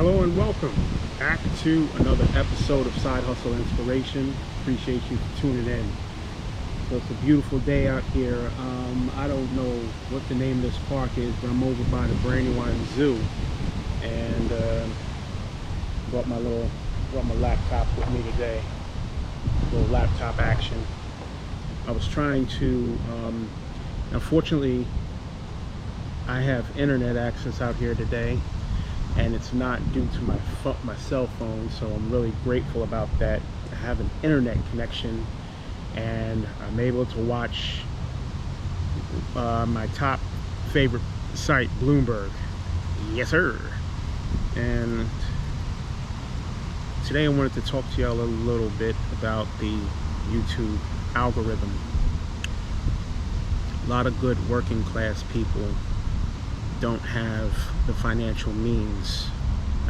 Hello and welcome back to another episode of Side Hustle Inspiration. Appreciate you for tuning in. So it's a beautiful day out here. I don't know what the name of this park is, but I'm over by the Brandywine Zoo, and brought my laptop with me today. A little laptop action. I was trying to, unfortunately, I have internet access out here today, and it's not due to my cell phone, so I'm really grateful about that. I have an internet connection, and I'm able to watch my top favorite site, Bloomberg. Yes, sir. And today I wanted to talk to y'all a little bit about the YouTube algorithm. A lot of good working class people don't have the financial means.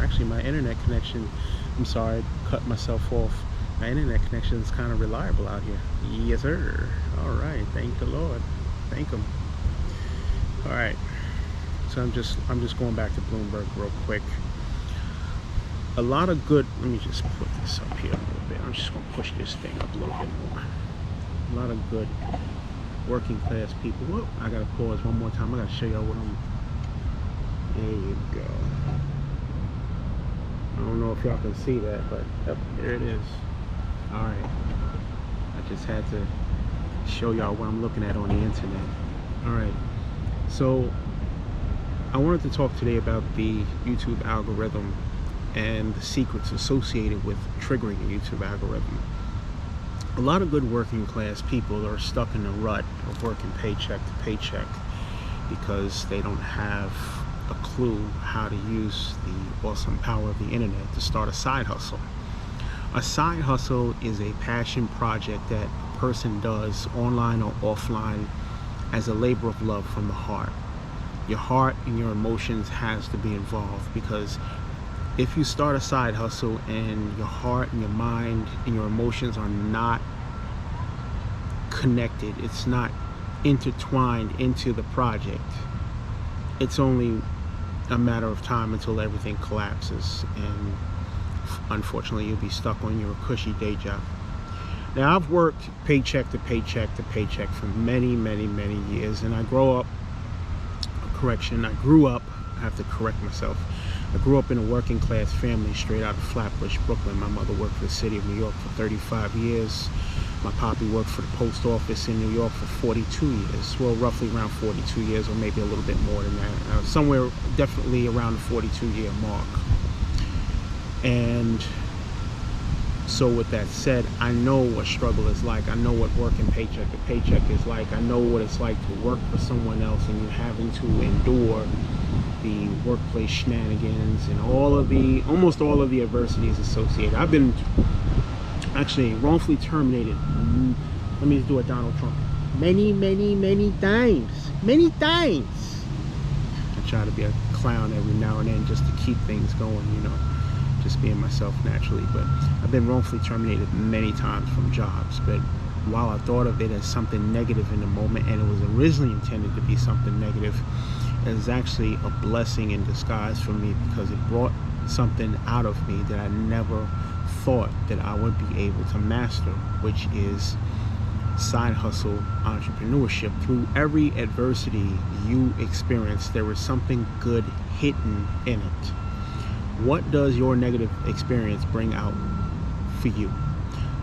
Actually, my internet connection, I'm sorry, I cut myself off. My internet connection is kind of reliable out here. Yes, sir. All right, thank the Lord. Thank him. All right, so I'm just going back to Bloomberg real quick. A lot of good, let me just put this up here a little bit. I'm just gonna push this thing up a little bit more. A lot of good working class people. Whoa, I gotta pause one more time. I gotta show y'all what I'm. There you go. I don't know if y'all can see that, but yep, there it is. All right. I just had to show y'all what I'm looking at on the internet. All right. So I wanted to talk today about the YouTube algorithm and the secrets associated with triggering the YouTube algorithm. A lot of good working class people are stuck in a rut of working paycheck to paycheck because they don't have a clue how to use the awesome power of the internet to start a side hustle. A side hustle is a passion project that a person does online or offline as a labor of love from the heart. Your heart and your emotions has to be involved, because if you start a side hustle and your heart and your mind and your emotions are not connected, it's not intertwined into the project, it's only a matter of time until everything collapses, and unfortunately you'll be stuck on your cushy day job. Now, I've worked paycheck to paycheck to paycheck for many years, and I grew up, I have to correct myself, I grew up in a working class family straight out of Flatbush, Brooklyn. My mother worked for the city of New York for 35 years. My poppy worked for the post office in New York for 42 years. Well, roughly around 42 years, or maybe a little bit more than that. Somewhere definitely around the 42-year mark. And so with that said, I know what struggle is like. I know what working paycheck to paycheck is like. I know what it's like to work for someone else and you having to endure the workplace shenanigans and almost all of the adversities associated. I've been actually wrongfully terminated. Let me do a Donald Trump. Many times. I try to be a clown every now and then just to keep things going, you know, just being myself naturally. But I've been wrongfully terminated many times from jobs. But while I thought of it as something negative in the moment, and it was originally intended to be something negative, it was actually a blessing in disguise for me, because it brought something out of me that I never thought that I would be able to master, which is side hustle entrepreneurship. Through every adversity you experience, there is something good hidden in it. What does your negative experience bring out for you?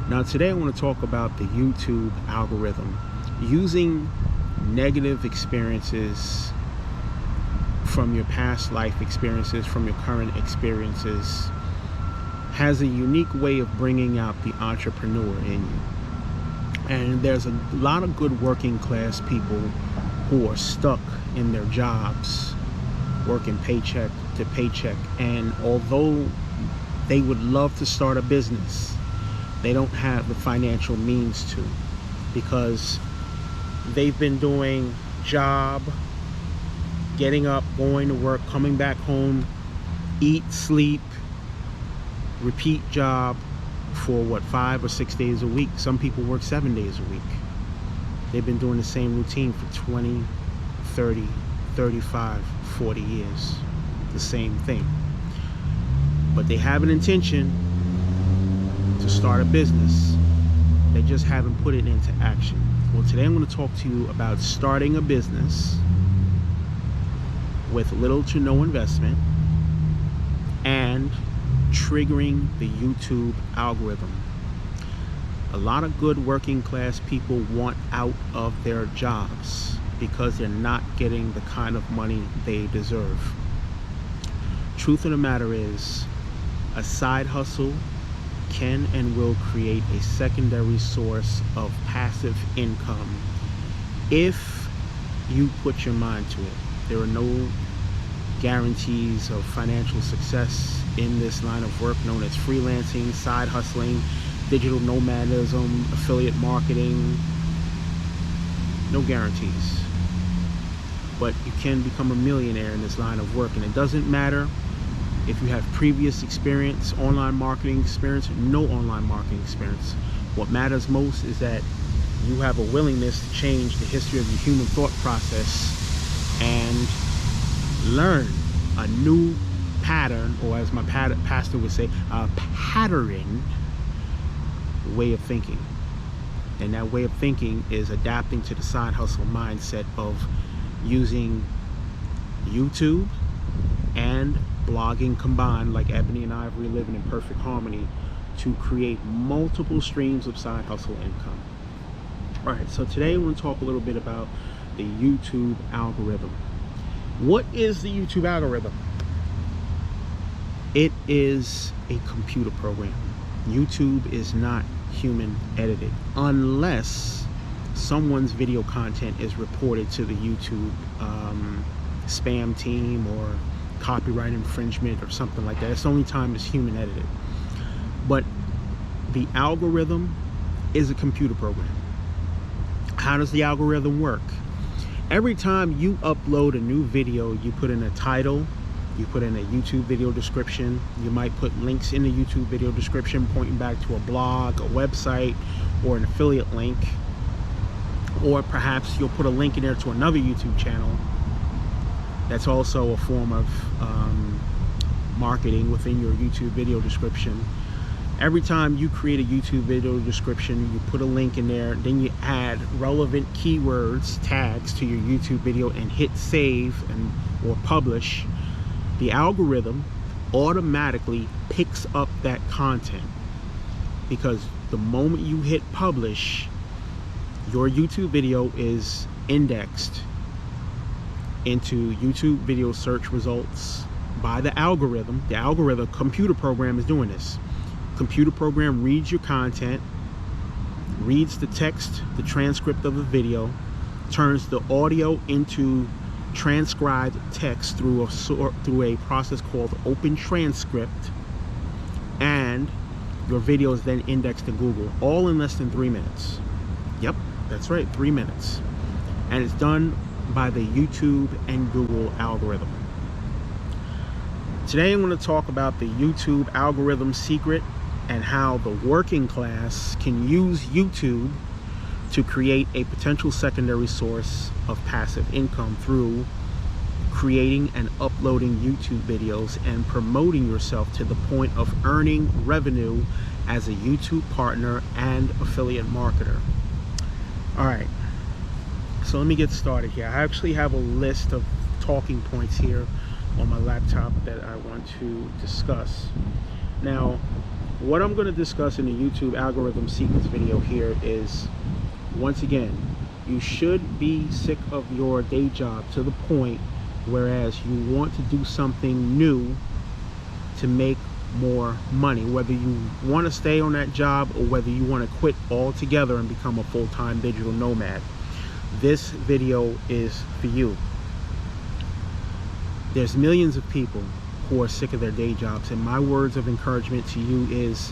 Now, today I want to talk about the YouTube algorithm. Using negative experiences from your past life experiences, from your current experiences, has a unique way of bringing out the entrepreneur in you. And there's a lot of good working class people who are stuck in their jobs, working paycheck to paycheck, and although they would love to start a business, they don't have the financial means to, because they've been doing job, getting up, going to work, coming back home, eat, sleep, repeat job for what, 5 or 6 days a week. Some people work 7 days a week. They've been doing the same routine for 20, 30, 35, 40 years. The same thing. but they have an intention to start a business. They just haven't put it into action. Well, today I'm going to talk to you about starting a business with little to no investment and triggering the YouTube algorithm. A lot of good working class people want out of their jobs because they're not getting the kind of money they deserve. Truth of the matter is, a side hustle can and will create a secondary source of passive income if you put your mind to it. There are no guarantees of financial success in this line of work known as freelancing, side hustling, digital nomadism, affiliate marketing. No guarantees. But you can become a millionaire in this line of work, and it doesn't matter if you have previous experience, online marketing experience, no online marketing experience. What matters most is that you have a willingness to change the history of your human thought process and learn a new pattern, or as my pastor would say, a pattern way of thinking. And that way of thinking is adapting to the side hustle mindset of using YouTube and blogging combined, like Ebony and Ivory living in perfect harmony, to create multiple streams of side hustle income. All right, so today I want to talk a little bit about the YouTube algorithm. What is the YouTube algorithm? It is a computer program. YouTube is not human edited unless someone's video content is reported to the YouTube spam team or copyright infringement or something like that. It's the only time it's human edited. But the algorithm is a computer program. How does the algorithm work? Every time you upload a new video, you put in a title, you put in a YouTube video description, you might put links in the YouTube video description pointing back to a blog, a website, or an affiliate link, or perhaps you'll put a link in there to another YouTube channel. That's also a form of marketing within your YouTube video description. Every time you create a YouTube video description, you put a link in there, then you add relevant keywords, tags to your YouTube video and hit save or publish. The algorithm automatically picks up that content, because the moment you hit publish, your YouTube video is indexed into YouTube video search results by the algorithm. The algorithm computer program is doing this. Computer program reads your content, reads the text, the transcript of the video, turns the audio into transcribed text through a process called Open Transcript, and your video is then indexed to Google, all in less than 3 minutes. Yep, that's right, 3 minutes. And it's done by the YouTube and Google algorithm. Today I'm going to talk about the YouTube algorithm secret and how the working class can use YouTube to create a potential secondary source of passive income through creating and uploading YouTube videos and promoting yourself to the point of earning revenue as a YouTube partner and affiliate marketer. All right, so let me get started here. I actually have a list of talking points here on my laptop that I want to discuss. Now, what I'm going to discuss in the YouTube algorithm sequence video here is, once again, you should be sick of your day job to the point whereas you want to do something new to make more money, whether you want to stay on that job or whether you want to quit altogether and become a full-time digital nomad. This video is for you. There's millions of people who are sick of their day jobs, and my words of encouragement to you is,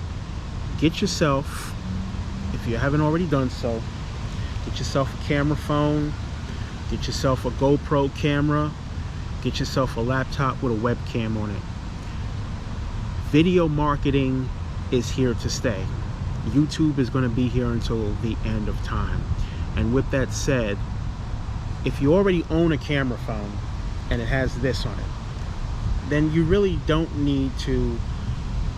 get yourself, if you haven't already done so, get yourself a camera phone, get yourself a GoPro camera, get yourself a laptop with a webcam on it. Video marketing is here to stay. YouTube is going to be here until the end of time. And with that said, if you already own a camera phone and it has this on it, then you really don't need to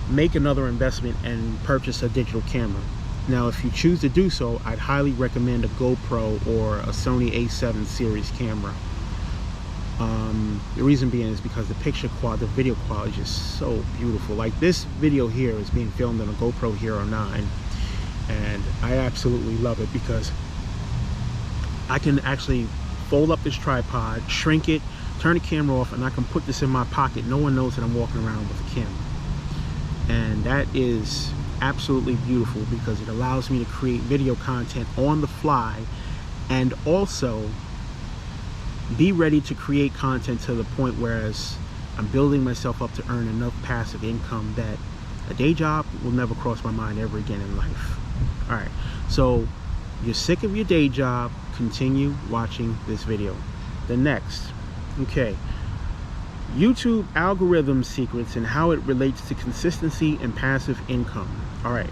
make another investment and purchase a digital camera. Now, if you choose to do so, I'd highly recommend a GoPro or a Sony A7 series camera. The reason being is because the video quality is just so beautiful. Like this video here is being filmed on a GoPro Hero 9, and I absolutely love it because I can actually fold up this tripod, shrink it, turn the camera off, and I can put this in my pocket. No one knows that I'm walking around with a camera. And that is absolutely beautiful because it allows me to create video content on the fly and also be ready to create content to the point whereas I'm building myself up to earn enough passive income that a day job will never cross my mind ever again in life. All right, so you're sick of your day job, continue watching this video. The next, okay, YouTube algorithm secrets and how it relates to consistency and passive income. All right,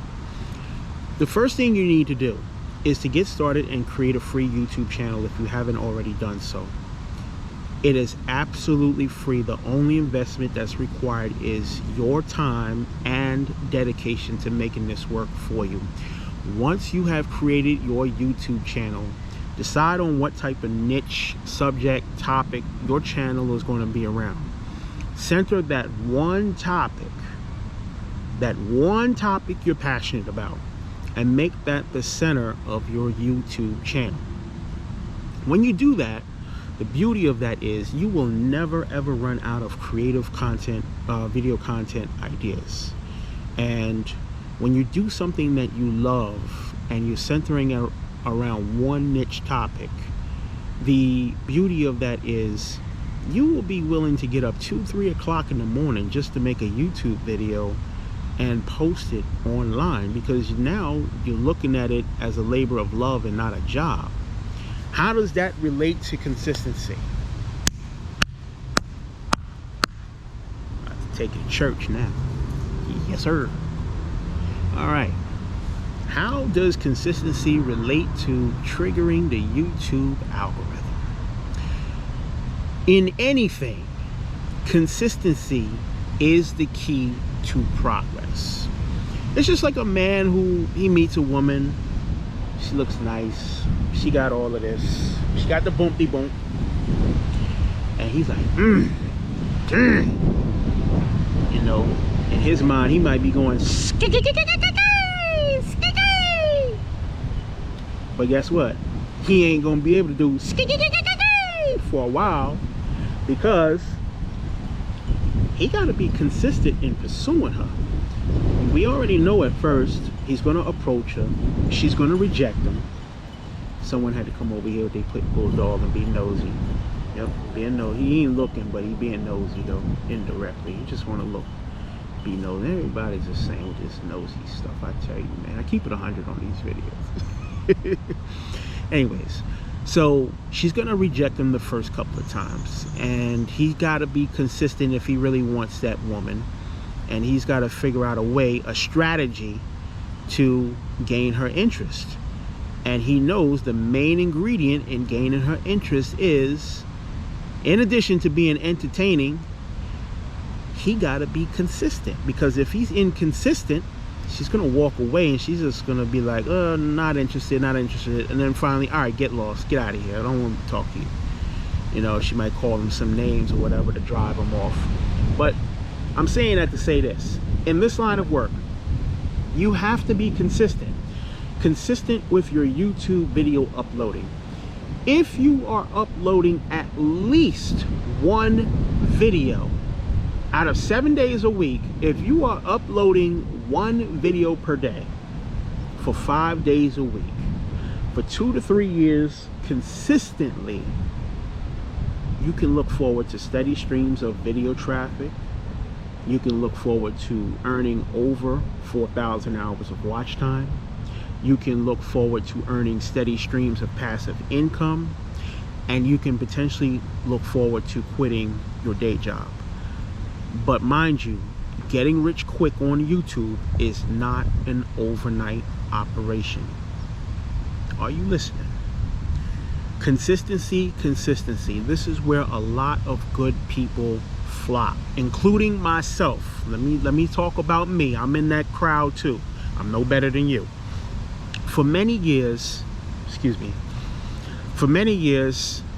the first thing you need to do is to get started and create a free YouTube channel if you haven't already done so. It is absolutely free. The only investment that's required is your time and dedication to making this work for you. Once you have created your YouTube channel, decide on what type of niche, subject, topic your channel is going to be around. Center that one topic you're passionate about, and make that the center of your YouTube channel. When you do that, the beauty of that is you will never ever run out of creative content, video content ideas. And when you do something that you love and you're centering around one niche topic, the beauty of that is you will be willing to get up 2-3 o'clock in the morning just to make a YouTube video and post it online, because now you're looking at it as a labor of love and not a job. How does that relate to consistency? I have to take it to church now. Yes, sir. All right. How does consistency relate to triggering the YouTube algorithm? In anything, consistency is the key to progress. It's just like a man who he meets a woman. She looks nice. She got all of this. She got the bumpy bump. And he's like, you know, in his mind, he might be going, but guess what? He ain't gonna be able to do for a while because he got to be consistent in pursuing her. We already know at first he's going to approach her, she's going to reject him. Someone had to come over here with their pit bull dog and be nosy. Yep, being nosy. He ain't looking, but he being nosy though, indirectly. He just want to look, be nosy. Everybody's the same with this nosy stuff, I tell you, man. I keep it 100 on these videos. Anyways, so she's gonna reject him the first couple of times, and he's got to be consistent if he really wants that woman, and he's got to figure out a way, a strategy to gain her interest. And he knows the main ingredient in gaining her interest is, in addition to being entertaining, he got to be consistent, because if he's inconsistent, she's gonna walk away and she's just gonna be like, not interested, and then finally, all right, get lost, get out of here, I don't want to talk to you. You know, she might call him some names or whatever to drive him off. But I'm saying that to say this: in this line of work, you have to be consistent with your YouTube video uploading. If you are uploading at least one video out of 7 days a week, if you are uploading one video per day for 5 days a week for 2 to 3 years consistently, you can look forward to steady streams of video traffic. You can look forward to earning over 4,000 hours of watch time. You can look forward to earning steady streams of passive income, and you can potentially look forward to quitting your day job. But mind you, getting rich quick on YouTube is not an overnight operation. Are you listening? Consistency. This is where a lot of good people flop, including myself. Let me talk about me. I'm in that crowd too. I'm no better than you. For many years,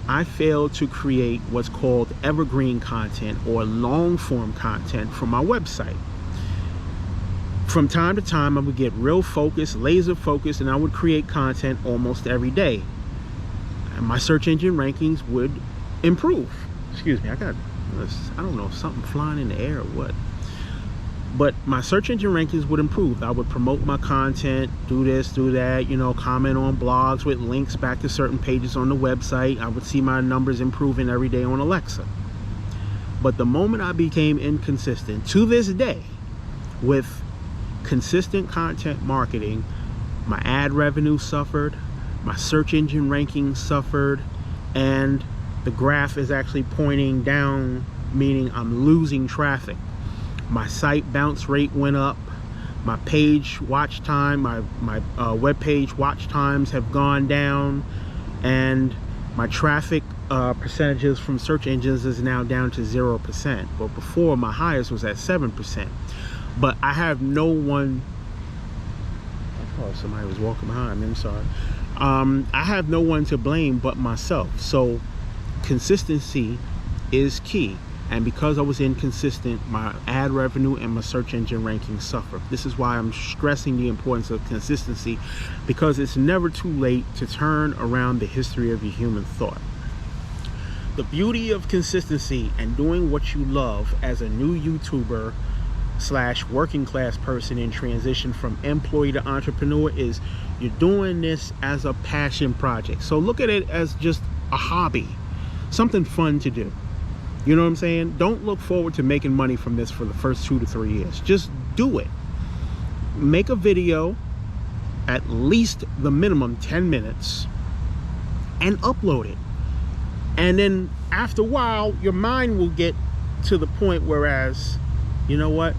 I failed to create what's called evergreen content or long form content for my website. From time to time, I would get real focused, laser focused, and I would create content almost every day. And my search engine rankings would improve. Excuse me, I don't know if something flying in the air or what. But my search engine rankings would improve. I would promote my content, do this, do that, you know, comment on blogs with links back to certain pages on the website. I would see my numbers improving every day on Alexa. But the moment I became inconsistent, to this day, with consistent content marketing, my ad revenue suffered, my search engine rankings suffered, and the graph is actually pointing down, meaning I'm losing traffic. My site bounce rate went up, my page watch time, my web page watch times have gone down, and my traffic percentages from search engines is now down to 0%. But before, my highest was at 7%. But I have no one. Oh, somebody was walking behind me, I'm sorry. I have no one to blame but myself. So consistency is key. And because I was inconsistent, my ad revenue and my search engine rankings suffer. This is why I'm stressing the importance of consistency, because it's never too late to turn around the history of your human thought. The beauty of consistency and doing what you love as a new YouTuber / working class person in transition from employee to entrepreneur is you're doing this as a passion project. So look at it as just a hobby, something fun to do. You know what I'm saying? Don't look forward to making money from this for the first 2 to 3 years. Just do it. Make a video, at least the minimum 10 minutes, and upload it. And then after a while, your mind will get to the point whereas, you know what?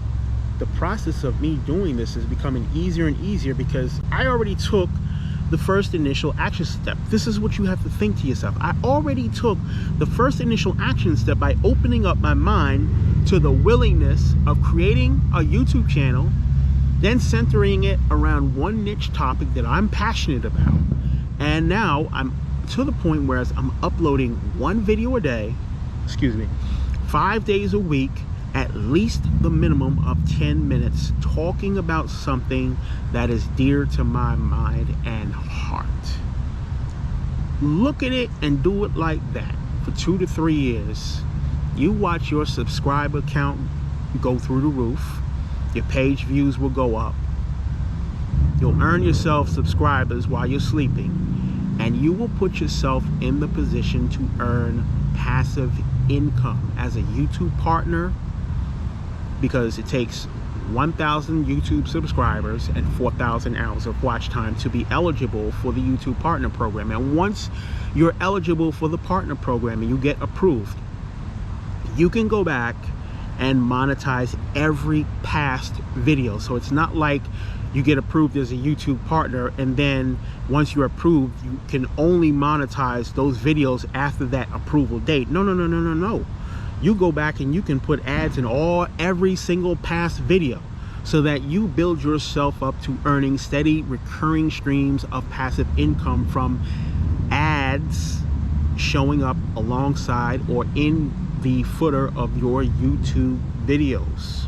The process of me doing this is becoming easier and easier because I already took the first initial action step. This is what you have to think to yourself. I already took the first initial action step by opening up my mind to the willingness of creating a YouTube channel, then centering it around one niche topic that I'm passionate about. And now I'm to the point where I'm uploading one video a day, 5 days a week, at least the minimum of 10 minutes, talking about something that is dear to my mind and heart. Look at it and do it like that for 2 to 3 years. You watch your subscriber count go through the roof. Your page views will go up. You'll earn yourself subscribers while you're sleeping, and you will put yourself in the position to earn passive income as a YouTube partner, because it takes 1,000 YouTube subscribers and 4,000 hours of watch time to be eligible for the YouTube Partner Program. And once you're eligible for the Partner Program and you get approved, you can go back and monetize every past video. So it's not like you get approved as a YouTube partner and then once you're approved, you can only monetize those videos after that approval date. No. You go back and you can put ads in every single past video so that you build yourself up to earning steady recurring streams of passive income from ads showing up alongside or in the footer of your YouTube videos.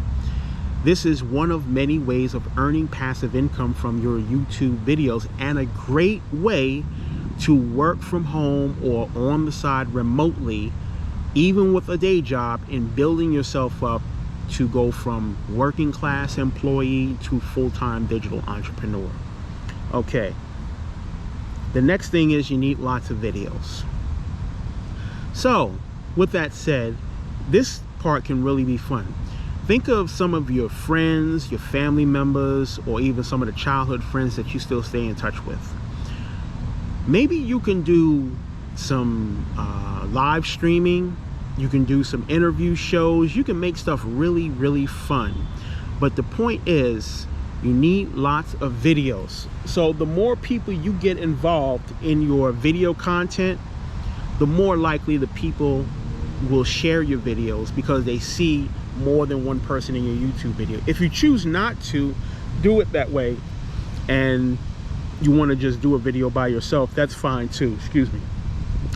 This is one of many ways of earning passive income from your YouTube videos, and a great way to work from home or on the side remotely, even with a day job, in building yourself up to go from working class employee to full-time digital entrepreneur. Okay, the next thing is you need lots of videos. So with that said, this part can really be fun. Think of some of your friends, your family members, or even some of the childhood friends that you still stay in touch with. Maybe you can do some live streaming. You can do some interview shows. You can make stuff really, really fun. But the point is, you need lots of videos. So the more people you get involved in your video content, the more likely the people will share your videos because they see more than one person in your YouTube video. If you choose not to do it that way and you want to just do a video by yourself, that's fine too. Excuse me,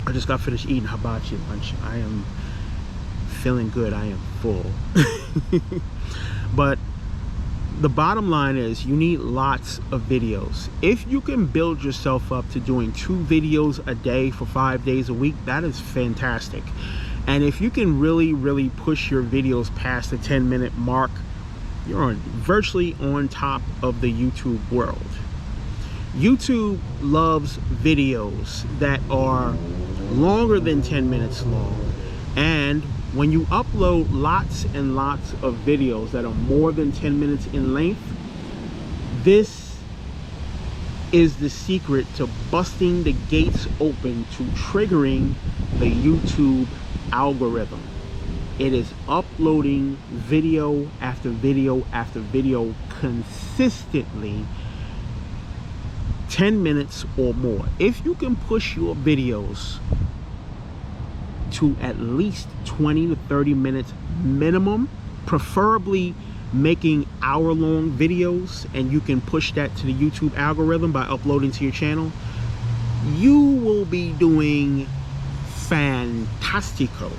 I just got finished eating hibachi lunch. I am feeling good. I am full. But the bottom line is you need lots of videos. If you can build yourself up to doing 2 videos a day for 5 days a week, that is fantastic. And if you can really push your videos past the 10-minute mark, you're virtually on top of the YouTube world. YouTube loves videos that are longer than 10 minutes long. And when you upload lots and lots of videos that are more than 10 minutes in length, this is the secret to busting the gates open to triggering the YouTube algorithm. It is uploading video after video after video consistently, 10 minutes or more. If you can push your videos to at least 20 to 30 minutes minimum, preferably making hour-long videos, and you can push that to the YouTube algorithm by uploading to your channel, you will be doing fantastico.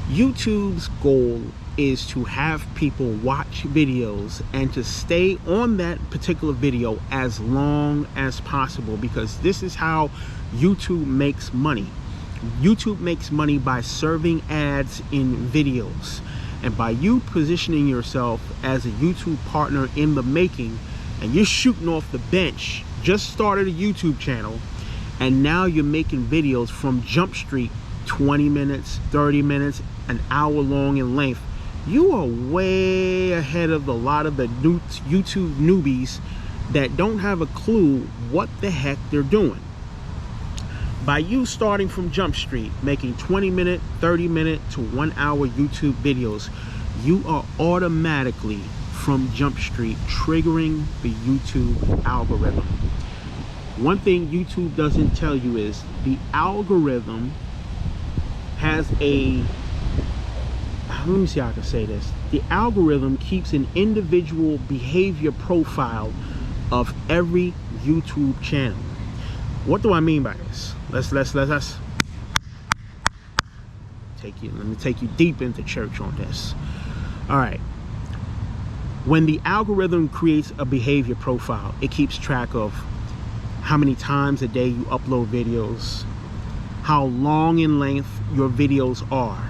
YouTube's goal is to have people watch videos and to stay on that particular video as long as possible, because this is how YouTube makes money. YouTube makes money by serving ads in videos, and by you positioning yourself as a YouTube partner in the making, and you're shooting off the bench, just started a YouTube channel, and now you're making videos from Jump Street, 20 minutes, 30 minutes, an hour long in length. You are way ahead of a lot of the new YouTube newbies that don't have a clue what the heck they're doing. By you starting from Jump Street, making 20-minute, 30-minute to 1-hour YouTube videos, you are automatically from Jump Street triggering the YouTube algorithm. One thing YouTube doesn't tell you is the algorithm has a, let me see how I can say this. The algorithm keeps an individual behavior profile of every YouTube channel. What do I mean by this? Let's take you. Let me take you deep into church on this. All right. When the algorithm creates a behavior profile, it keeps track of how many times a day you upload videos, how long in length your videos are,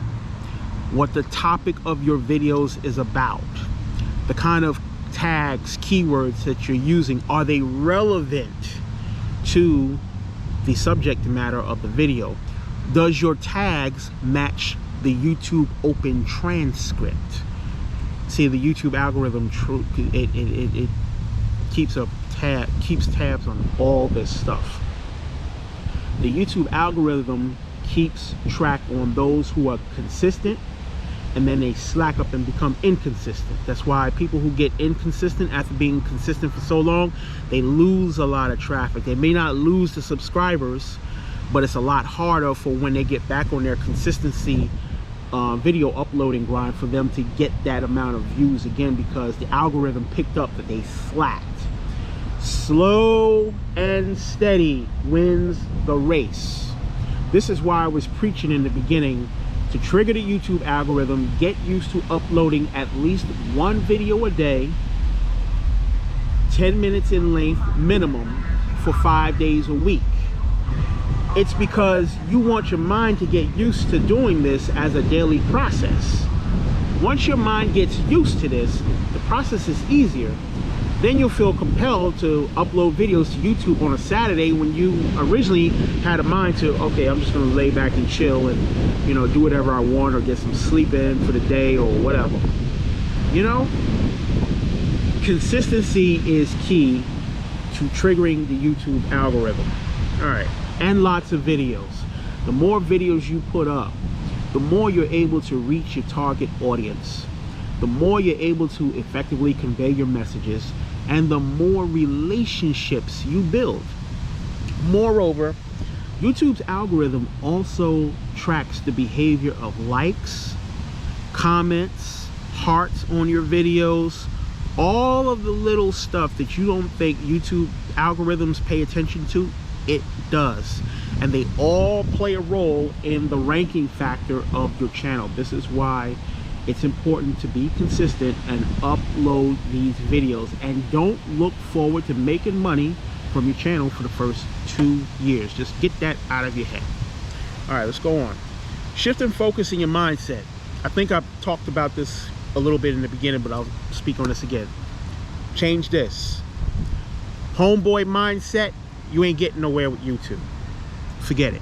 what the topic of your videos is about, the kind of tags, keywords that you're using. Are they relevant to the subject matter of the video? Does your tags match the YouTube open transcript? See, the YouTube algorithm, it keeps tabs on all this stuff. The YouTube algorithm keeps track on those who are consistent, and then they slack up and become inconsistent. That's why people who get inconsistent after being consistent for so long, they lose a lot of traffic. They may not lose the subscribers, but it's a lot harder for when they get back on their consistency video uploading grind for them to get that amount of views again, because the algorithm picked up that they slacked. Slow and steady wins the race. This is why I was preaching in the beginning, to trigger the YouTube algorithm, get used to uploading at least 1 video a day, 10 minutes in length minimum, for 5 days a week. It's because you want your mind to get used to doing this as a daily process. Once your mind gets used to this, the process is easier. Then you'll feel compelled to upload videos to YouTube on a Saturday when you originally had a mind to, okay, I'm just gonna lay back and chill and, you know, do whatever I want or get some sleep in for the day or whatever. You know, consistency is key to triggering the YouTube algorithm. All right, and lots of videos. The more videos you put up, the more you're able to reach your target audience, the more you're able to effectively convey your messages, and the more relationships you build. Moreover, YouTube's algorithm also tracks the behavior of likes, comments, hearts on your videos, all of the little stuff that you don't think YouTube algorithms pay attention to. It does, and they all play a role in the ranking factor of your channel. This is why it's important to be consistent and upload these videos, and don't look forward to making money from your channel for the first 2 years. Just get that out of your head. All right, let's go on. Shifting focus in your mindset. I think I've talked about this a little bit in the beginning, but I'll speak on this again. Change this. Homeboy mindset, you ain't getting nowhere with YouTube. Forget it.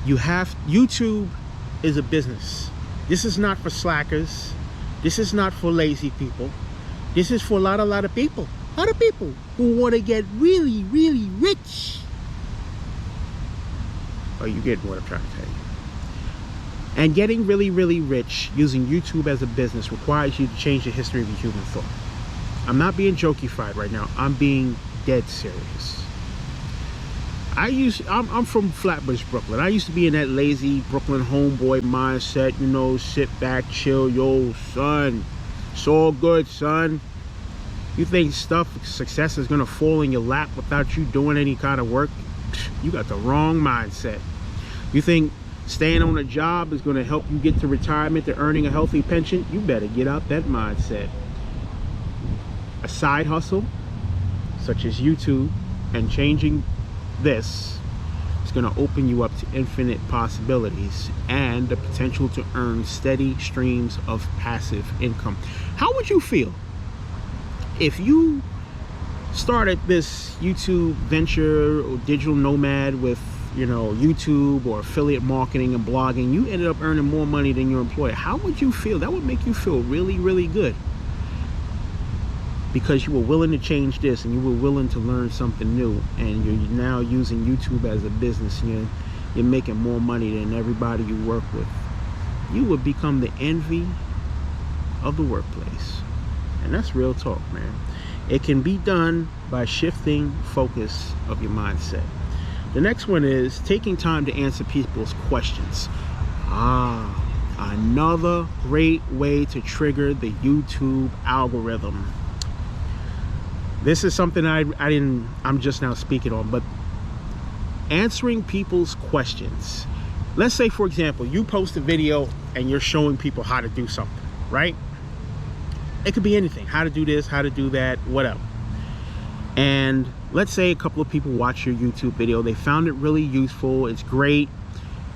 YouTube is a business. This is not for slackers. This is not for lazy people. This is for a lot of people. A lot of people who want to get really, really rich. Oh, you get what I'm trying to tell you. And getting really, really rich using YouTube as a business requires you to change the history of your human thought. I'm not being jokey-fied right now. I'm being dead serious. I'm from Flatbush, Brooklyn. I used to be in that lazy Brooklyn homeboy mindset, you know, sit back, chill. Yo, son, it's all good, son. You think success is gonna fall in your lap without you doing any kind of work? You got the wrong mindset. You think staying on a job is gonna help you get to retirement, to earning a healthy pension? You better get out that mindset. A side hustle, such as YouTube, and changing this is going to open you up to infinite possibilities and the potential to earn steady streams of passive income. How would you feel if you started this YouTube venture or digital nomad with, you know, YouTube or affiliate marketing and blogging? You ended up earning more money than your employer. How would you feel? That would make you feel really, really good, because you were willing to change this and you were willing to learn something new, and you're now using YouTube as a business, and you're making more money than everybody you work with. You would become the envy of the workplace. And that's real talk, man. It can be done by shifting focus of your mindset. The next one is taking time to answer people's questions. Another great way to trigger the YouTube algorithm. This is something I'm just now speaking on, but answering people's questions. Let's say, for example, you post a video and you're showing people how to do something, right? It could be anything, how to do this, how to do that, whatever. And let's say a couple of people watch your YouTube video. They found it really useful. It's great.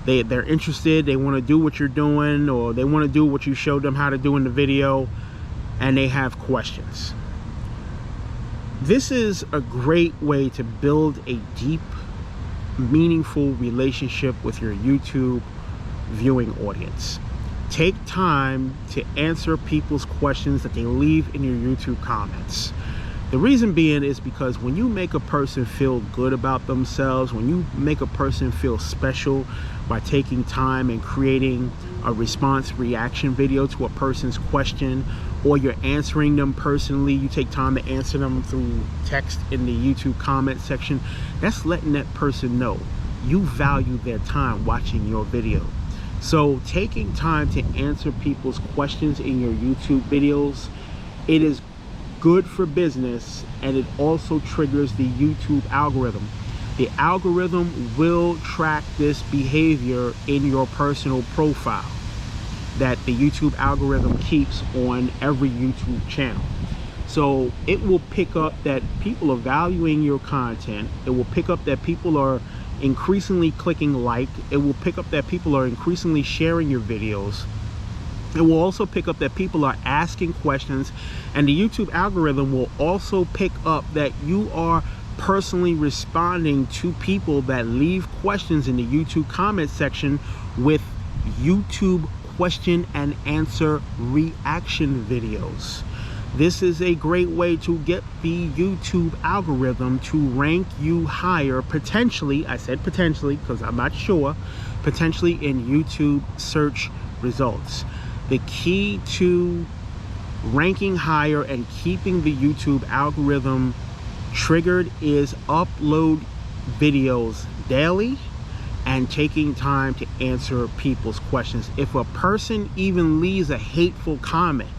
They're interested. They want to do what you're doing, or they want to do what you showed them how to do in the video, and they have questions. This is a great way to build a deep, meaningful relationship with your YouTube viewing audience. Take time to answer people's questions that they leave in your YouTube comments. The reason being is because when you make a person feel good about themselves, when you make a person feel special by taking time and creating a response reaction video to a person's question, or you're answering them personally, you take time to answer them through text in the YouTube comment section, that's letting that person know you value their time watching your video. So taking time to answer people's questions in your YouTube videos, it is good for business, and it also triggers the YouTube algorithm. The algorithm will track this behavior in your personal profile that the YouTube algorithm keeps on every YouTube channel. So it will pick up that people are valuing your content. It will pick up that people are increasingly clicking like. It will pick up that people are increasingly sharing your videos. It will also pick up that people are asking questions, and the YouTube algorithm will also pick up that you are personally responding to people that leave questions in the YouTube comment section with YouTube question and answer reaction videos. This is a great way to get the YouTube algorithm to rank you higher, potentially, I said potentially because I'm not sure, potentially in YouTube search results. The key to ranking higher and keeping the YouTube algorithm triggered is upload videos daily and taking time to answer people's questions. If a person even leaves a hateful comment,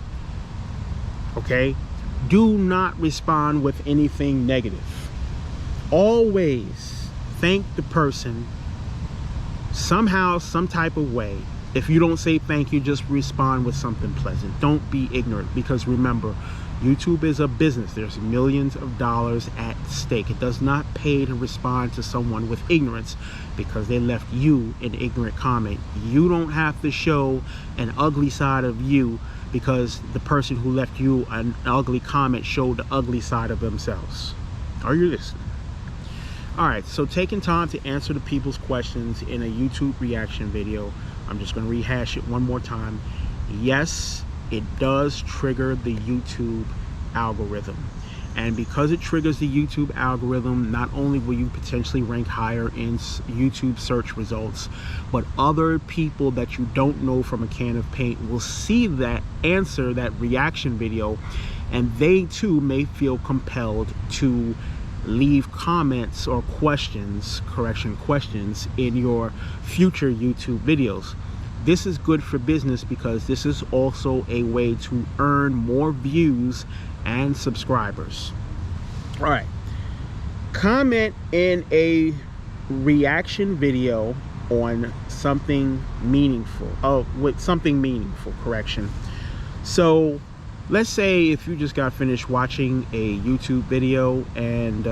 okay, do not respond with anything negative. Always thank the person somehow, some type of way. If you don't say thank you, just respond with something pleasant. Don't be ignorant, because remember, YouTube is a business. There's millions of dollars at stake. It does not pay to respond to someone with ignorance because they left you an ignorant comment. You don't have to show an ugly side of you because the person who left you an ugly comment showed the ugly side of themselves. Are you listening? All right, so taking time to answer the people's questions in a YouTube reaction video. I'm just going to rehash it one more time. Yes, it does trigger the YouTube algorithm. And because it triggers the YouTube algorithm, not only will you potentially rank higher in YouTube search results, but other people that you don't know from a can of paint will see that answer, that reaction video, and they too may feel compelled to leave comments or questions in your future YouTube videos. This is good for business because this is also a way to earn more views and subscribers. All right, comment in a reaction video on something meaningful. So let's say if you just got finished watching a YouTube video and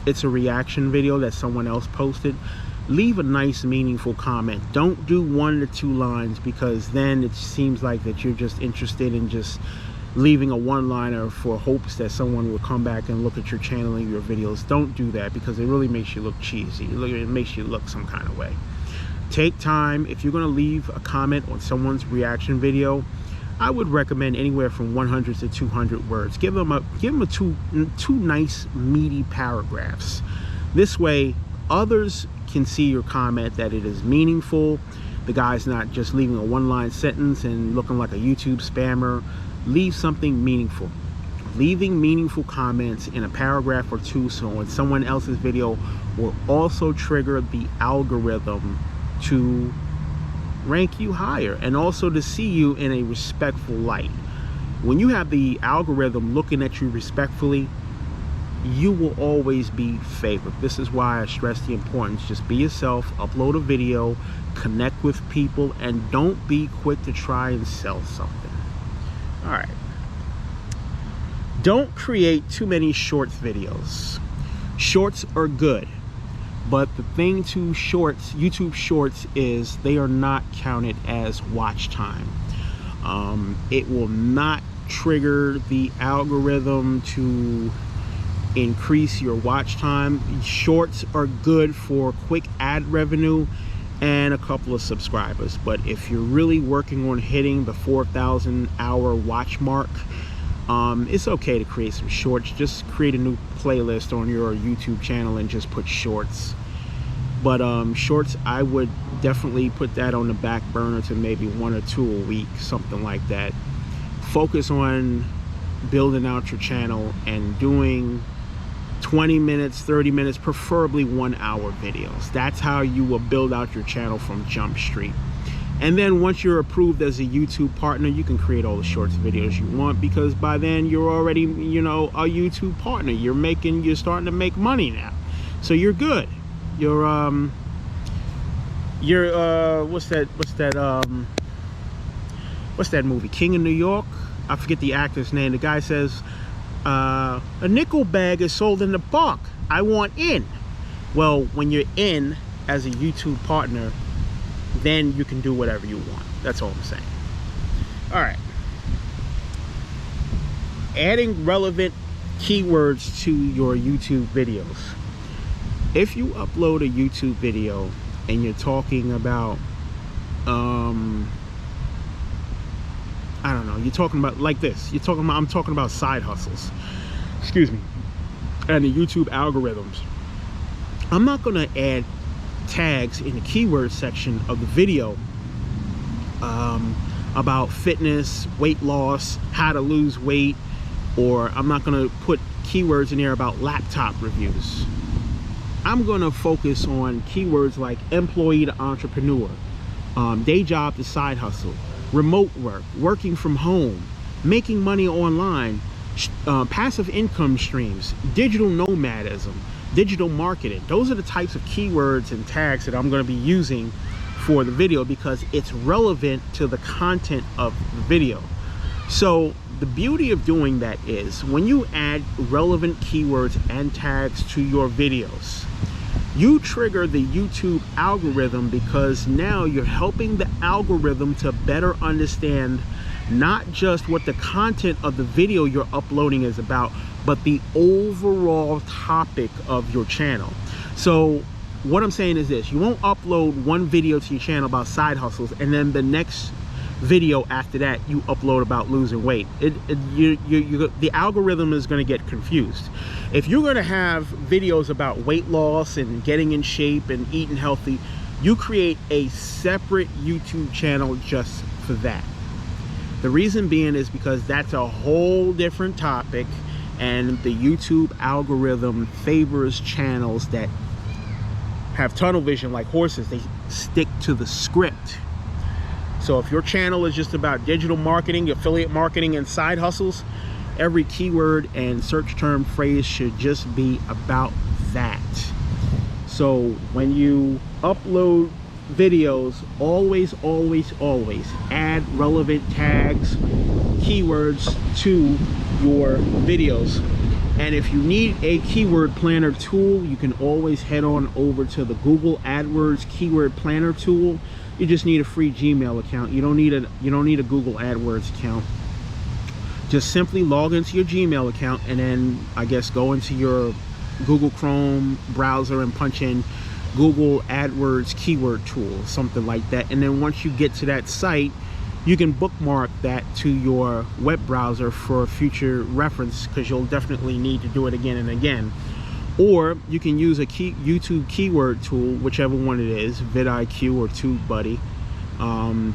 it's a reaction video that someone else posted, leave a nice meaningful comment. Don't do 1 to 2 lines, because then it seems like that you're just interested in just leaving a one-liner for hopes that someone will come back and look at your channel and your videos. Don't do that, because it really makes you look cheesy. It makes you look some kind of way. Take time. If you're going to leave a comment on someone's reaction video, I would recommend anywhere from 100 to 200 words. Give them two nice meaty paragraphs. This way others can see your comment, that it is meaningful. The guy's not just leaving a one-line sentence and looking like a YouTube spammer. Leave something meaningful. Leaving meaningful comments in a paragraph or two so when someone else's video will also trigger the algorithm to rank you higher and also to see you in a respectful light. When you have the algorithm looking at you respectfully, you will always be favored. This is why I stress the importance. Just be yourself, upload a video, connect with people, and don't be quick to try and sell something. All right. Don't create too many shorts videos. Shorts are good, but the thing to shorts, YouTube shorts, is they are not counted as watch time. It will not trigger the algorithm to increase your watch time. Shorts are good for quick ad revenue and a couple of subscribers, but if you're really working on hitting the 4,000 hour watch mark, it's okay to create some shorts. Just create a new playlist on your YouTube channel and just put shorts. But shorts, I would definitely put that on the back burner to maybe 1 or 2 a week, something like that. Focus on building out your channel and doing 20 minutes, 30 minutes, preferably 1 hour videos. That's how you will build out your channel from Jump Street. And then once you're approved as a YouTube partner, you can create all the shorts videos you want, because by then you're already, you know, a YouTube partner. You're starting to make money now. So you're good. What's that movie, King of New York? I forget the actor's name. The guy says, a nickel bag is sold in the park. I want in. Well, when you're in as a YouTube partner, then you can do whatever you want. That's all I'm saying. All right. Adding relevant keywords to your YouTube videos. If you upload a YouTube video and you're talking about, I don't know, you're talking about like this. I'm talking about side hustles. Excuse me. And the YouTube algorithms. I'm not going to add tags in the keyword section of the video about fitness, weight loss, how to lose weight, or I'm not going to put keywords in there about laptop reviews. I'm going to focus on keywords like employee to entrepreneur, day job to side hustle, remote work, working from home, making money online, passive income streams, digital nomadism, digital marketing. Those are the types of keywords and tags that I'm going to be using for the video because it's relevant to the content of the video. So the beauty of doing that is when you add relevant keywords and tags to your videos, you trigger the YouTube algorithm because now you're helping the algorithm to better understand not just what the content of the video you're uploading is about, but the overall topic of your channel. So what I'm saying is this: you won't upload one video to your channel about side hustles and then the next video after that you upload about losing weight. The algorithm is going to get confused. If you're going to have videos about weight loss and getting in shape and eating healthy, you create a separate YouTube channel just for that. The reason being is because that's a whole different topic, and the YouTube algorithm favors channels that have tunnel vision like horses. They stick to the script. So if your channel is just about digital marketing, affiliate marketing, and side hustles, every keyword and search term phrase should just be about that. So when you upload videos, always add relevant tags, keywords to your videos. And if you need a keyword planner tool, you can always head on over to the Google AdWords keyword planner tool. You just need a free Gmail account. You don't need a Google AdWords account. Just simply log into your Gmail account and then I guess go into your Google Chrome browser and punch in Google AdWords keyword tool, something like that. And then once you get to that site, you can bookmark that to your web browser for future reference, because you'll definitely need to do it again and again. Or you can use a YouTube keyword tool, whichever one it is, vidIQ or TubeBuddy,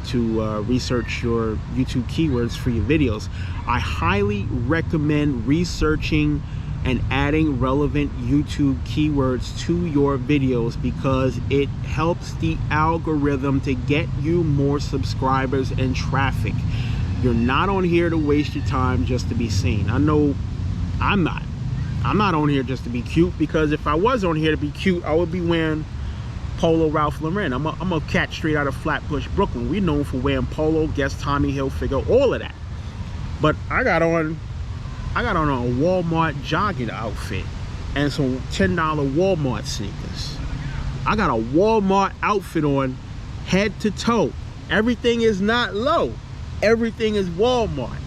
to research your YouTube keywords for your videos. I highly recommend researching and adding relevant YouTube keywords to your videos because it helps the algorithm to get you more subscribers and traffic. You're not on here to waste your time just to be seen. I know I'm not on here just to be cute, because if I was on here to be cute, I would be wearing Polo Ralph Lauren. I'm a cat straight out of Flatbush, Brooklyn. We're known for wearing Polo, Guess, Tommy Hilfiger, all of that. But I got on a Walmart jogging outfit and some $10 Walmart sneakers. I got a Walmart outfit on head to toe. Everything is not low. Everything is Walmart.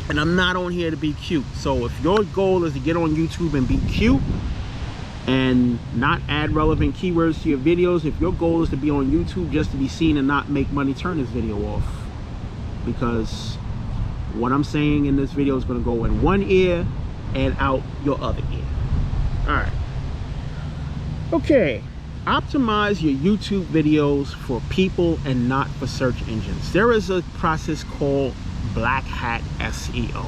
And I'm not on here to be cute. So if your goal is to get on YouTube and be cute and not add relevant keywords to your videos, if your goal is to be on YouTube just to be seen and not make money, turn this video off. Because what I'm saying in this video is going to go in one ear and out your other ear. Alright. Okay. Optimize your YouTube videos for people and not for search engines. There is a process called Black Hat SEO.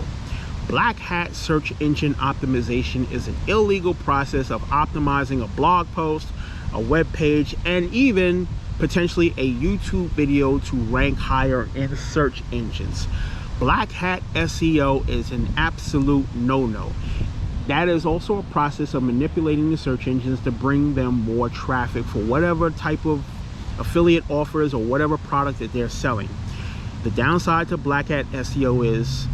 Black Hat search engine optimization is an illegal process of optimizing a blog post, a web page, and even potentially a YouTube video to rank higher in search engines. Black Hat SEO is an absolute no-no. That is also a process of manipulating the search engines to bring them more traffic for whatever type of affiliate offers or whatever product that they're selling. The downside to Black Hat SEO is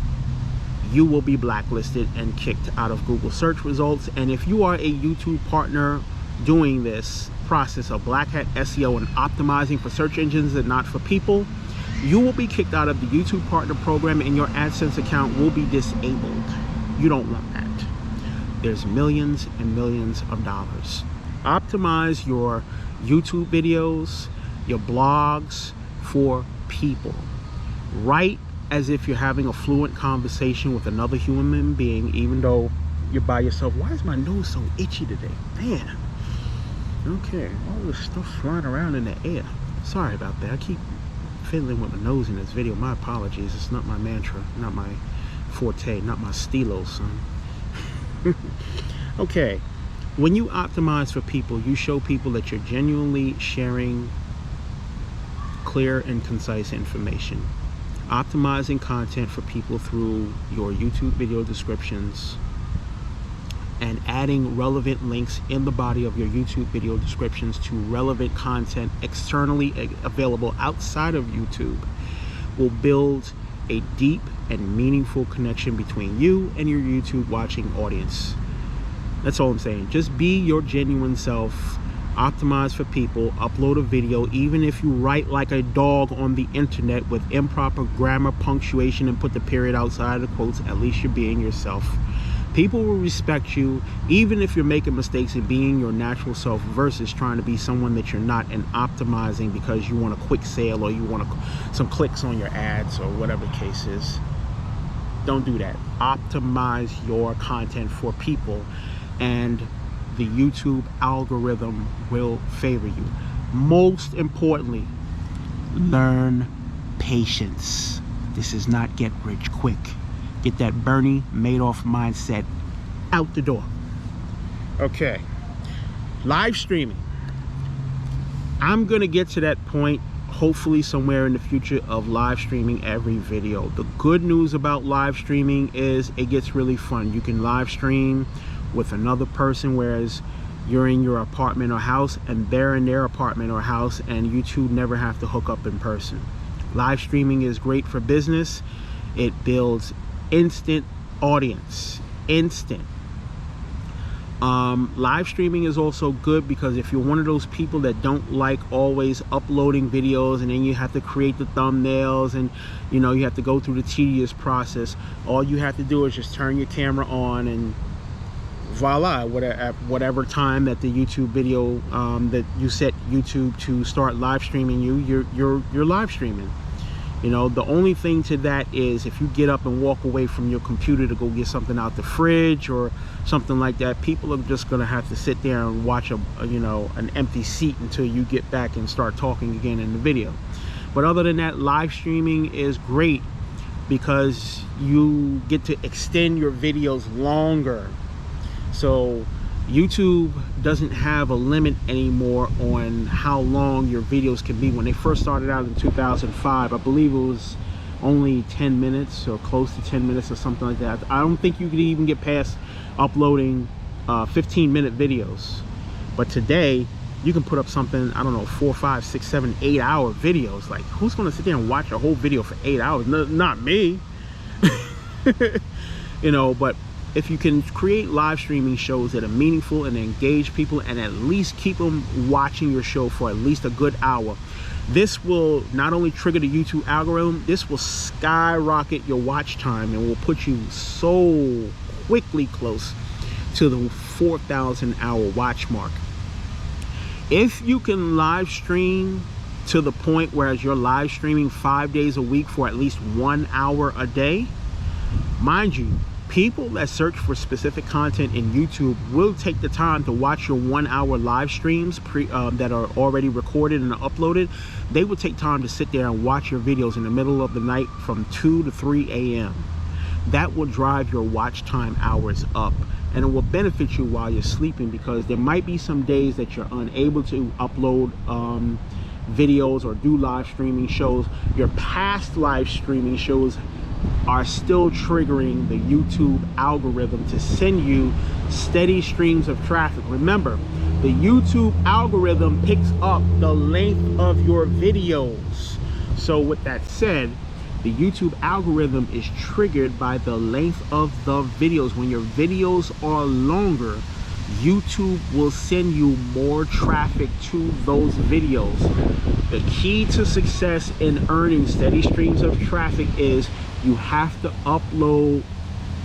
you will be blacklisted and kicked out of Google search results. And if you are a YouTube partner doing this process of Black Hat SEO and optimizing for search engines and not for people, you will be kicked out of the YouTube partner program and your AdSense account will be disabled. You don't want that. There's millions and millions of dollars. Optimize your YouTube videos, your blogs for people. Write as if you're having a fluent conversation with another human being, even though you're by yourself. Why is my nose so itchy today? Man. Okay, all this stuff flying around in the air. Sorry about that. I keep fiddling with my nose in this video. My apologies. It's not my mantra, not my forte, not my stilo, son. Okay, when you optimize for people, you show people that you're genuinely sharing clear and concise information. Optimizing content for people through your YouTube video descriptions and adding relevant links in the body of your YouTube video descriptions to relevant content externally available outside of YouTube will build a deep and meaningful connection between you and your YouTube watching audience. That's all I'm saying. Just be your genuine self. Optimize for people. Upload a video. Even if you write like a dog on the internet with improper grammar, punctuation, and put the period outside of the quotes, at least you're being yourself. People will respect you even if you're making mistakes and being your natural self versus trying to be someone that you're not and optimizing because you want a quick sale or you want some clicks on your ads or whatever the case is. Don't do that. Optimize your content for people and the YouTube algorithm will favor you. Most importantly, learn patience. This is not get rich quick. Get that Bernie Madoff mindset out the door. Okay, live streaming. I'm gonna get to that point hopefully somewhere in the future of live streaming every video. The good news about live streaming is it gets really fun. You can live stream with another person, whereas you're in your apartment or house and they're in their apartment or house, and you two never have to hook up in person. Live streaming is great for business. It builds instant audience, instant. Live streaming is also good because if you're one of those people that don't like always uploading videos and then you have to create the thumbnails and you know you have to go through the tedious process, all you have to do is just turn your camera on and voila, whatever time that the YouTube video that you set YouTube to start live streaming you're live streaming. You know, the only thing to that is if you get up and walk away from your computer to go get something out the fridge or something like that, people are just gonna have to sit there and watch an empty seat until you get back and start talking again in the video. But other than that, live streaming is great because you get to extend your videos longer. So YouTube doesn't have a limit anymore on how long your videos can be. When they first started out in 2005, I believe it was only 10 minutes or close to 10 minutes or something like that. I don't think you could even get past uploading 15-minute videos. But today, you can put up something, I don't know, 4, 5, 6, 7, 8-hour videos. Like, who's gonna sit there and watch a whole video for 8 hours? No, not me. You know, but if you can create live streaming shows that are meaningful and engage people and at least keep them watching your show for at least a good hour, this will not only trigger the YouTube algorithm, this will skyrocket your watch time and will put you so quickly close to the 4,000 hour watch mark. If you can live stream to the point where you're live streaming 5 days a week for at least 1 hour a day, mind you, people that search for specific content in YouTube will take the time to watch your 1 hour live streams that are already recorded and uploaded. They will take time to sit there and watch your videos in the middle of the night from 2 to 3 a.m. That will drive your watch time hours up, and it will benefit you while you're sleeping, because there might be some days that you're unable to upload videos or do live streaming shows. Your past live streaming shows are still triggering the YouTube algorithm to send you steady streams of traffic. Remember, the YouTube algorithm picks up the length of your videos. So with that said, the YouTube algorithm is triggered by the length of the videos. When your videos are longer, YouTube will send you more traffic to those videos. The key to success in earning steady streams of traffic is you have to upload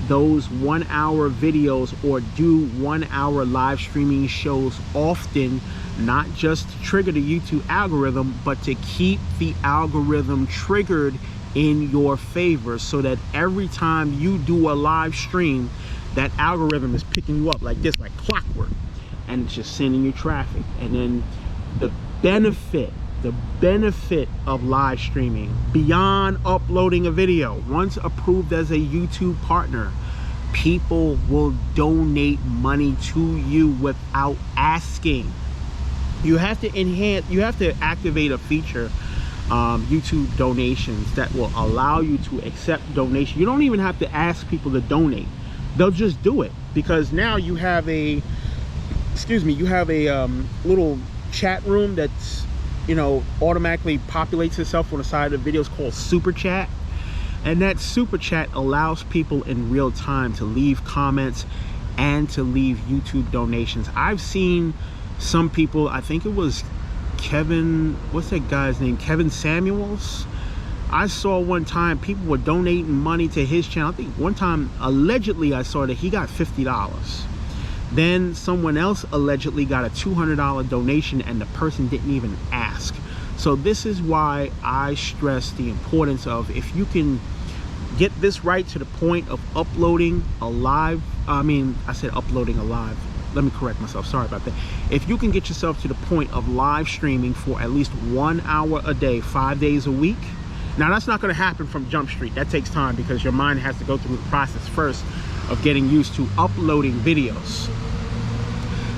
those 1 hour videos or do 1 hour live streaming shows often, not just to trigger the YouTube algorithm, but to keep the algorithm triggered in your favor, so that every time you do a live stream, that algorithm is picking you up like this, like clockwork, and it's just sending you traffic. And then the benefit of live streaming beyond uploading a video, once approved as a YouTube partner, People will donate money to you without asking. You have to activate a feature, YouTube donations, that will allow you to accept donation. You don't even have to ask people to donate. They'll just do it, because now you have a little chat room that's, you know, automatically populates itself on the side of the videos, called Super Chat. And that Super Chat allows people in real time to leave comments and to leave YouTube donations. I've seen some people, I think it was Kevin, what's that guy's name? Kevin Samuels. I saw one time people were donating money to his channel. I think one time, allegedly, I saw that he got $50. Then someone else allegedly got a $200 donation, and the person didn't even ask. So this is why I stress the importance of, if you can get this right to the point of uploading a live, I said uploading a live, let me correct myself, sorry about that. If you can get yourself to the point of live streaming for at least 1 hour a day, 5 days a week. Now that's not going to happen from Jump Street. That takes time, because your mind has to go through the process first of getting used to uploading videos.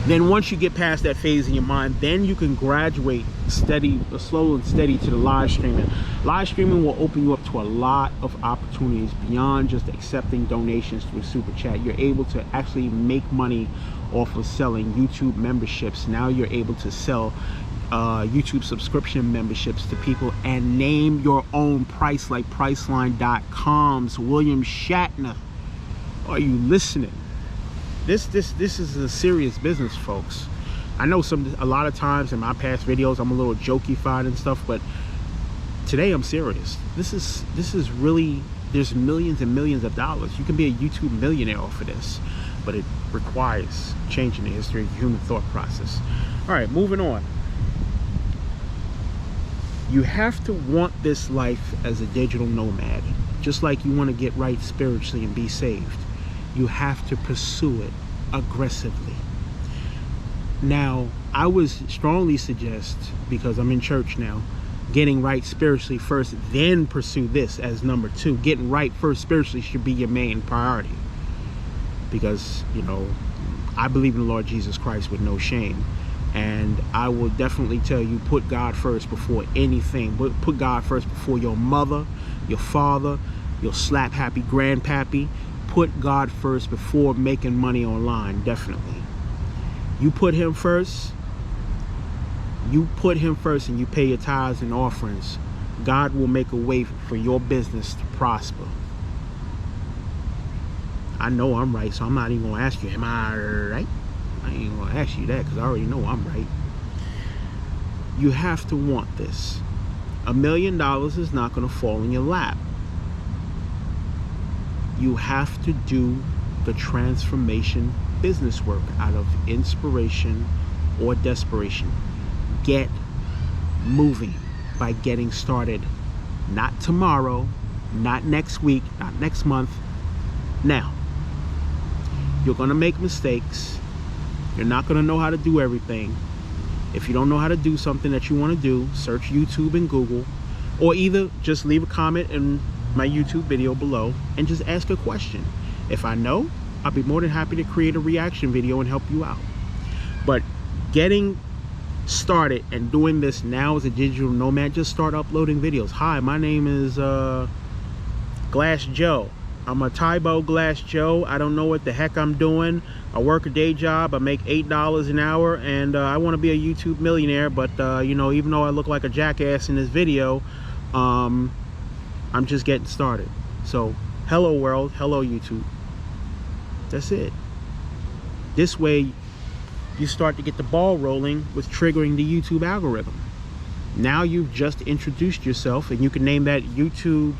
Then once you get past that phase in your mind, then you can graduate slow and steady to the live streaming. Live streaming will open you up to a lot of opportunities beyond just accepting donations through Super Chat. You're able to actually make money off of selling YouTube memberships. Now you're able to sell YouTube subscription memberships to people, and name your own price, like Priceline.com's William Shatner. Are you listening? This is a serious business, folks. I know a lot of times in my past videos I'm a little jokey-fied and stuff, but today I'm serious. This is really, there's millions and millions of dollars. You can be a YouTube millionaire off of this, but it requires changing the history of the human thought process. All right, moving on. You have to want this life as a digital nomad, just like you want to get right spiritually and be saved. You have to pursue it aggressively. Now, I would strongly suggest, because I'm in church now, getting right spiritually first, then pursue this as number 2. Getting right first spiritually should be your main priority, because, you know, I believe in the Lord Jesus Christ with no shame, and I will definitely tell you, put God first before anything. Put God first before your mother, your father, your slap happy grandpappy. Put God first before making money online. Definitely. You put him first. You put him first, and you pay your tithes and offerings. God will make a way for your business to prosper. I know I'm right, so I'm not even gonna ask you, am I right? I ain't gonna ask you that, because I already know I'm right. You have to want this. $1 million is not gonna fall in your lap. You have to do the transformation business work out of inspiration or desperation. Get moving by getting started. Not tomorrow, not next week, not next month. Now, you're gonna make mistakes. You're not gonna know how to do everything. If you don't know how to do something that you want to do, search YouTube and Google, or either just leave a comment in my YouTube video below and just ask a question. If I know, I'll be more than happy to create a reaction video and help you out. But getting started and doing this now as a digital nomad, just start uploading videos. Hi, my name is Glass Joe. I'm a Tybo Glass Joe. I don't know what the heck I'm doing. I work a day job. I make $8 an hour, and I want to be a YouTube millionaire. But you know, even though I look like a jackass in this video, I'm just getting started. So hello world, hello YouTube. That's it. This way you start to get the ball rolling with triggering the YouTube algorithm. Now you've just introduced yourself, and you can name that YouTube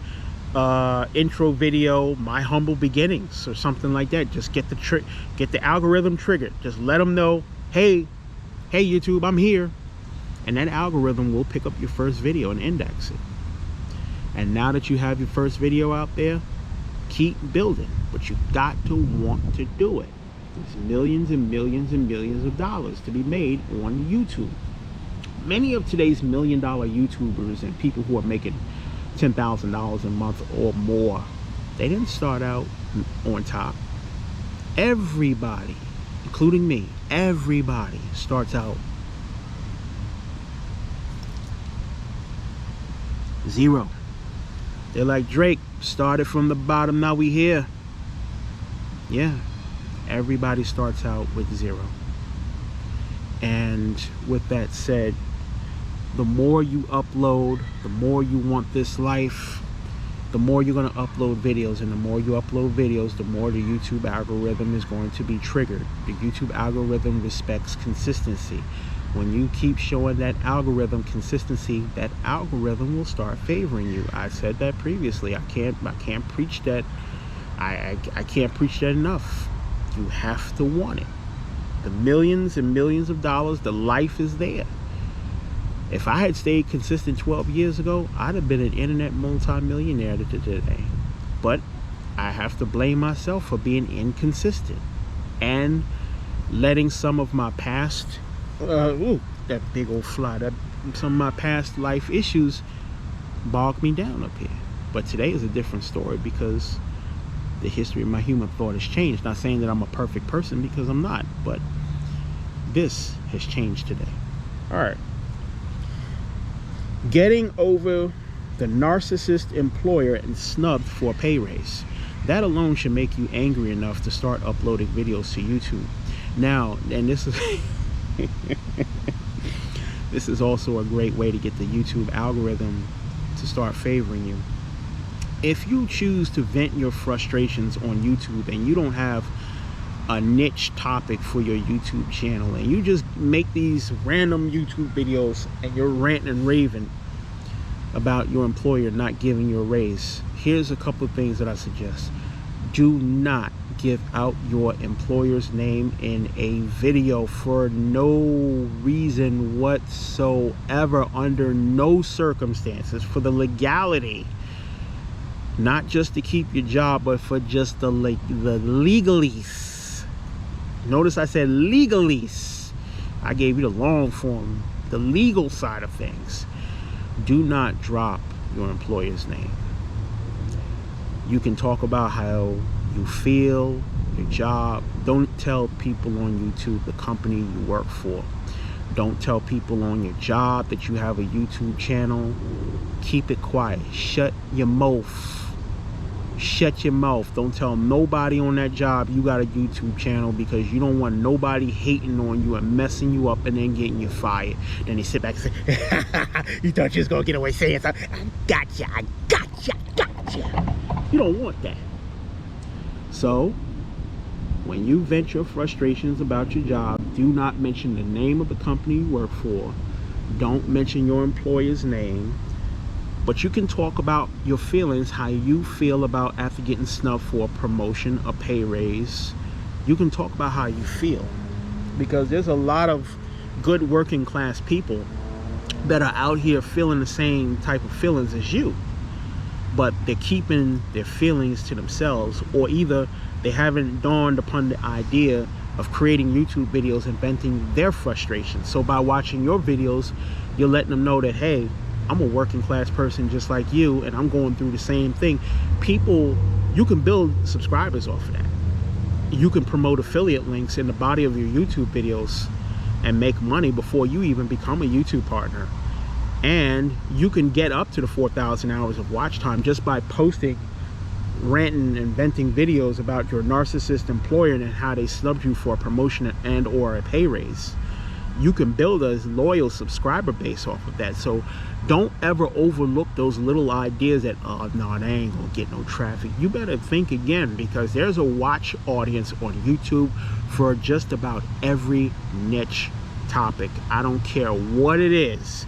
intro video My Humble Beginnings or something like that. Just get the algorithm triggered. Just let them know, hey YouTube, I'm here. And that algorithm will pick up your first video and index it. And now that you have your first video out there, keep building, but you got to want to do it. There's millions and millions and millions of dollars to be made on YouTube. Many of today's $1 million YouTubers and people who are making $10,000 a month or more, they didn't start out on top. Everybody, including me, everybody starts out zero. They're like Drake, started from the bottom, now we here. Yeah, everybody starts out with zero. And with that said, the more you upload, the more you want this life, the more you're going to upload videos. And the more you upload videos, the more the YouTube algorithm is going to be triggered. The YouTube algorithm respects consistency. When you keep showing that algorithm consistency, that algorithm will start favoring you. I said that previously. I can't preach that. I can't preach that enough. You have to want it. The millions and millions of dollars, the life is there. If I had stayed consistent 12 years ago, I'd have been an internet multi-millionaire today. But I have to blame myself for being inconsistent and letting some of my past, that big old fly, some of my past life issues bog me down up here. But today is a different story because the history of my human thought has changed. Not saying that I'm a perfect person, because I'm not, but this has changed today. All right. Getting over the narcissist employer and snubbed for a pay raise. That alone should make you angry enough to start uploading videos to YouTube. Now, and this is this is also a great way to get the YouTube algorithm to start favoring you. If you choose to vent your frustrations on YouTube and you don't have a niche topic for your YouTube channel, and you just make these random YouTube videos and you're ranting and raving about your employer not giving you a raise, here's a couple of things that I suggest. Do not give out your employer's name in a video for no reason whatsoever, under no circumstances, for the legality. Not just to keep your job, but for just the legalese. Notice I said legalese. I gave you the long form, the legal side of things. Do not drop your employer's name. You can talk about how you feel, your job. Don't tell people on YouTube the company you work for. Don't tell people on your job that you have a YouTube channel. Keep it quiet. Shut your mouth. Shut your mouth. Don't tell nobody on that job you got a YouTube channel, because you don't want nobody hating on you and messing you up and then getting you fired. Then they sit back and say, you thought you was gonna get away saying something. I gotcha. You don't want that. So when you vent your frustrations about your job, do not mention the name of the company you work for. Don't mention your employer's name. But you can talk about your feelings, how you feel about after getting snubbed for a promotion, a pay raise. You can talk about how you feel, because there's a lot of good working class people that are out here feeling the same type of feelings as you, but they're keeping their feelings to themselves, or either they haven't dawned upon the idea of creating YouTube videos and venting their frustrations. So by watching your videos, you're letting them know that, hey, I'm a working class person just like you, and I'm going through the same thing. People, you can build subscribers off of that. You can promote affiliate links in the body of your YouTube videos and make money before you even become a YouTube partner. And you can get up to the 4,000 hours of watch time just by posting, ranting and venting videos about your narcissist employer and how they snubbed you for a promotion and or a pay raise. You can build a loyal subscriber base off of that. So don't ever overlook those little ideas that, oh no, they ain't gonna get no traffic. You better think again, because there's a watch audience on YouTube for just about every niche topic. I don't care what it is.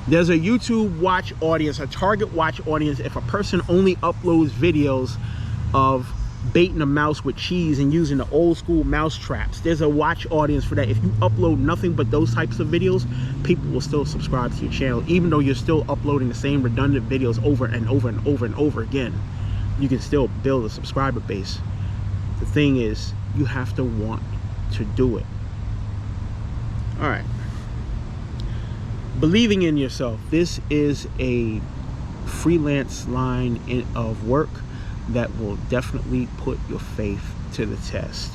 There's a YouTube watch audience, a target watch audience, if a person only uploads videos of baiting a mouse with cheese and using the old school mouse traps. There's a watch audience for that. If you upload nothing but those types of videos, people will still subscribe to your channel, even though you're still uploading the same redundant videos over and over and over and over again. You can still build a subscriber base. The thing is, you have to want to do it. All right. Believing in yourself. This is a freelance line of work that will definitely put your faith to the test.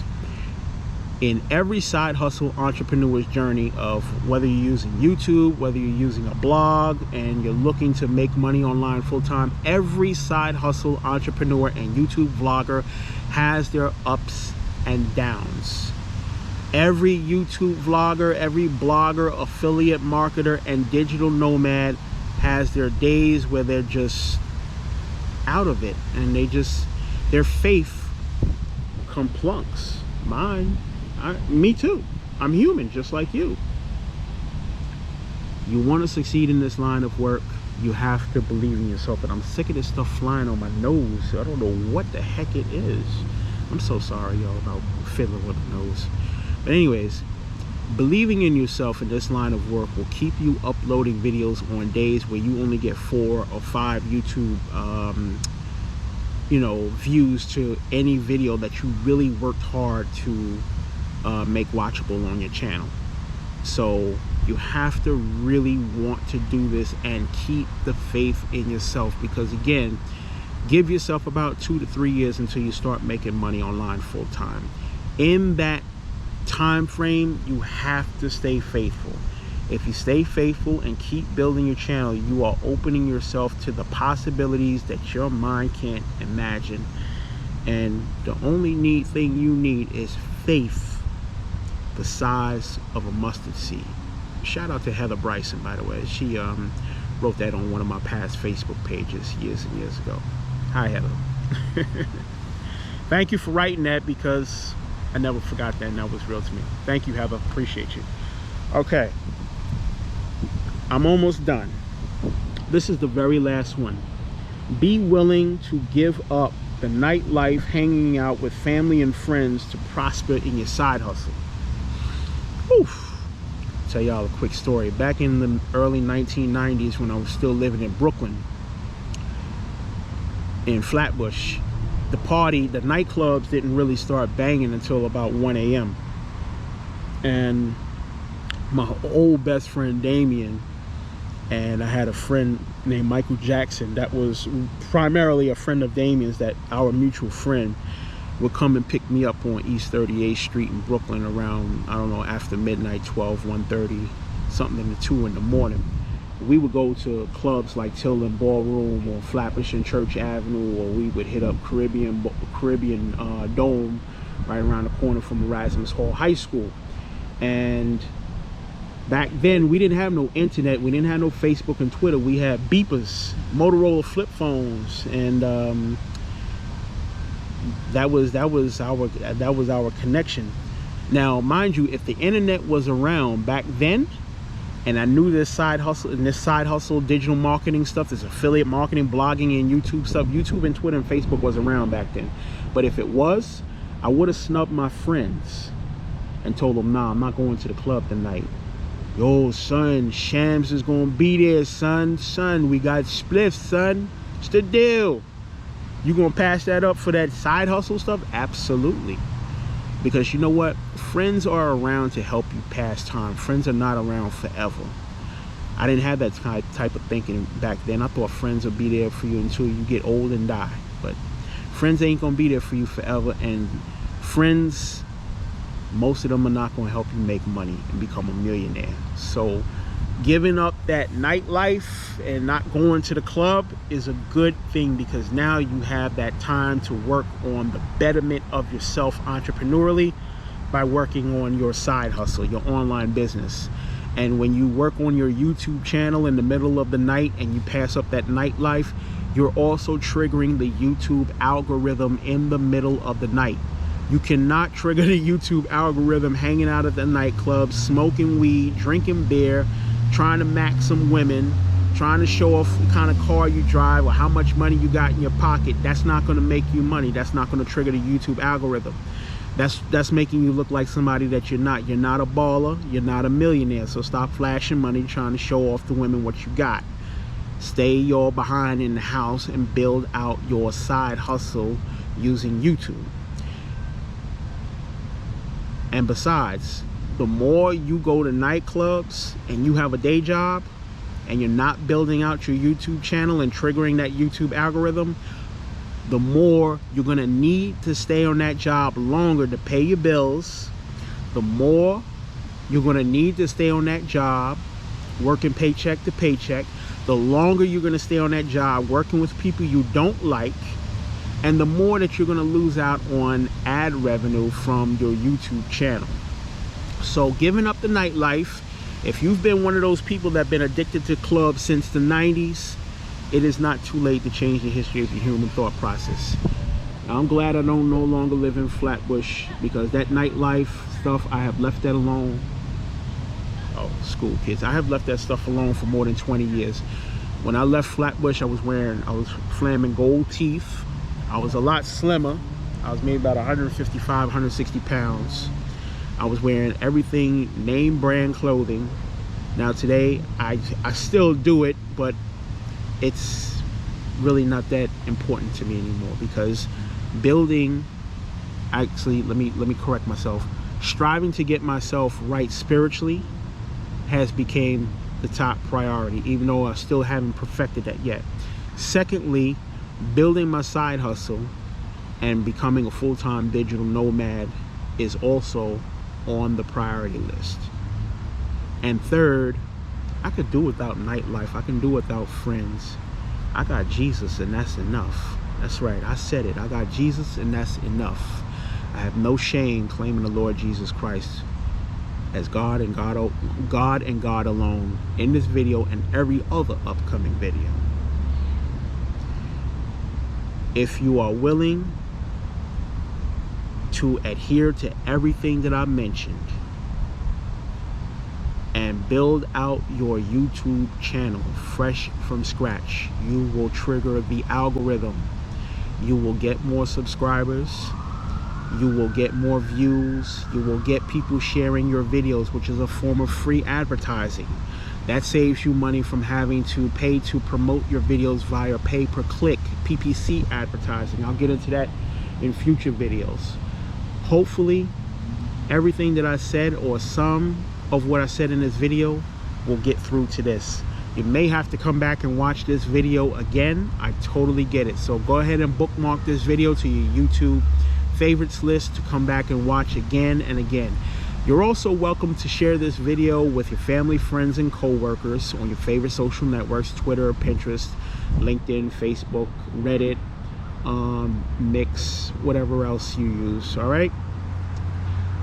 In every side hustle entrepreneur's journey of whether you're using YouTube, whether you're using a blog, and you're looking to make money online full-time, every side hustle entrepreneur and YouTube vlogger has their ups and downs. Every YouTube vlogger, every blogger, affiliate marketer, and digital nomad has their days where they're just out of it, and their faith complunks. Me too. I'm human just like you. You want to succeed in this line of work, you have to believe in yourself. And I'm sick of this stuff flying on my nose. I don't know what the heck it is. I'm so sorry, y'all, about fiddling with the nose. But anyways, believing in yourself in this line of work will keep you uploading videos on days where you only get 4 or 5 YouTube views to any video that you really worked hard to make watchable on your channel. So you have to really want to do this and keep the faith in yourself, because again, give yourself about 2 to 3 years until you start making money online full time. In that time frame, you have to stay faithful. If you stay faithful and keep building your channel, you are opening yourself to the possibilities that your mind can't imagine. And the only thing you need is faith the size of a mustard seed. Shout out to Heather Bryson, by the way. She wrote that on one of my past Facebook pages years and years ago. Hi, Heather. Thank you for writing that, because I never forgot that, and that was real to me. Thank you, Heather. Appreciate you. Okay. I'm almost done. This is the very last one. Be willing to give up the nightlife, hanging out with family and friends to prosper in your side hustle. Oof. Tell y'all a quick story. Back in the early 1990s, when I was still living in Brooklyn, in Flatbush, the nightclubs didn't really start banging until about 1 a.m. And my old best friend Damien, and I had a friend named Michael Jackson that was primarily a friend of Damien's, that our mutual friend would come and pick me up on East 38th Street in Brooklyn around, I don't know, after midnight, 12, 1:30, something in the 2 in the morning. We would go to clubs like Tilden Ballroom or Flatbush and Church Avenue, or we would hit up Caribbean Dome right around the corner from Erasmus Hall High School. And back then, we didn't have no internet, we didn't have no Facebook and Twitter. We had beepers, Motorola flip phones, and that was our connection. Now, mind you, if the internet was around back then, and I knew this side hustle, digital marketing stuff, this affiliate marketing, blogging, and YouTube stuff, YouTube and Twitter and Facebook was around back then. But if it was, I would have snubbed my friends and told them, nah, I'm not going to the club tonight. Yo, son, Shams is gonna be there, son. Son, we got spliffs, son. What's the deal? You gonna pass that up for that side hustle stuff? Absolutely. Because you know what? Friends are around to help you pass time. Friends are not around forever. I didn't have that type of thinking back then. I thought friends would be there for you until you get old and die. But friends ain't gonna be there for you forever. And friends, most of them are not gonna help you make money and become a millionaire. So giving up that nightlife and not going to the club is a good thing, because now you have that time to work on the betterment of yourself entrepreneurially by working on your side hustle, your online business. And when you work on your YouTube channel in the middle of the night and you pass up that nightlife, you're also triggering the YouTube algorithm in the middle of the night. You cannot trigger the YouTube algorithm hanging out at the nightclub, smoking weed, drinking beer, trying to max some women, trying to show off the kind of car you drive or how much money you got in your pocket. That's not going to make you money. That's not going to trigger the YouTube algorithm. That's making you look like somebody that you're not. You're not a baller. You're not a millionaire. So stop flashing money, trying to show off to women what you got. Stay your behind in the house and build out your side hustle using YouTube. And besides, the more you go to nightclubs and you have a day job and you're not building out your YouTube channel and triggering that YouTube algorithm, the more you're gonna need to stay on that job longer to pay your bills. The more you're gonna need to stay on that job working paycheck to paycheck. The longer you're gonna stay on that job working with people you don't like, and the more that you're gonna lose out on ad revenue from your YouTube channel. So giving up the nightlife, if you've been one of those people that have been addicted to clubs since the 90s, it is not too late to change the history of the human thought process. I'm glad I don't no longer live in Flatbush, because that nightlife stuff, I have left that alone. Oh, school kids, I have left that stuff alone for more than 20 years. When I left Flatbush, I was flaming gold teeth. I was a lot slimmer. I was maybe about 155, 160 pounds. I was wearing everything name brand clothing. Now today, I still do it, but it's really not that important to me anymore, because building, actually, let me correct myself. Striving to get myself right spiritually has become the top priority, even though I still haven't perfected that yet. Secondly, building my side hustle and becoming a full-time digital nomad is also on the priority list. And third, I could do without nightlife. I can do without friends. I got Jesus, and that's enough. That's right, I said it. I got Jesus, and that's enough. I have no shame claiming the Lord Jesus Christ as God and God alone in this video and every other upcoming video. If you are willing to adhere to everything that I mentioned and build out your YouTube channel fresh from scratch, you will trigger the algorithm. You will get more subscribers. You will get more views. You will get people sharing your videos, which is a form of free advertising. That saves you money from having to pay to promote your videos via pay-per-click, PPC advertising. I'll get into that in future videos. Hopefully, everything that I said, or some of what I said in this video, will get through to this. You may have to come back and watch this video again. I totally get it. So go ahead and bookmark this video to your YouTube favorites list to come back and watch again and again. You're also welcome to share this video with your family, friends, and co-workers on your favorite social networks: Twitter, Pinterest, LinkedIn, Facebook, Reddit, Mix, whatever else you use. All right,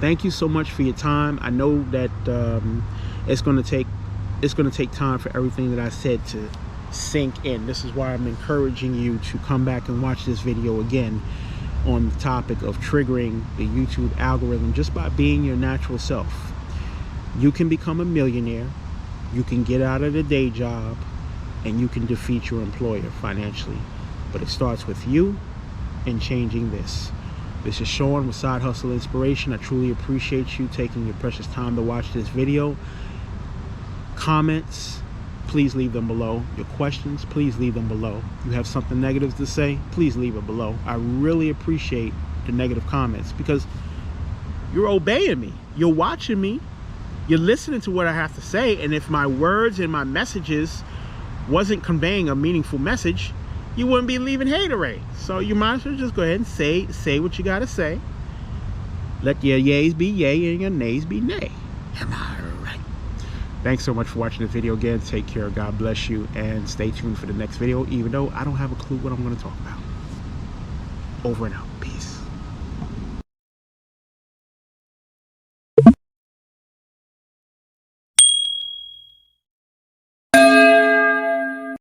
thank you so much for your time. I know that it's going to take time for everything that I said to sink in. This is why I'm encouraging you to come back and watch this video again on the topic of triggering the YouTube algorithm just by being your natural self. You can become a millionaire, you can get out of the day job, and you can defeat your employer financially. But it starts with you and changing this. This is Sean with Side Hustle Inspiration. I truly appreciate you taking your precious time to watch this video. Comments, please leave them below. Your questions, please leave them below. You have something negative to say, please leave it below. I really appreciate the negative comments, because you're obeying me, you're watching me, you're listening to what I have to say, and if my words and my messages wasn't conveying a meaningful message, you wouldn't be leaving haterade. So you might as well just go ahead and say what you gotta say. Let your yays be yay and your nays be nay. Am I right? Thanks so much for watching the video again. Take care, God bless you, and stay tuned for the next video, even though I don't have a clue what I'm going to talk about. Over and out. Peace.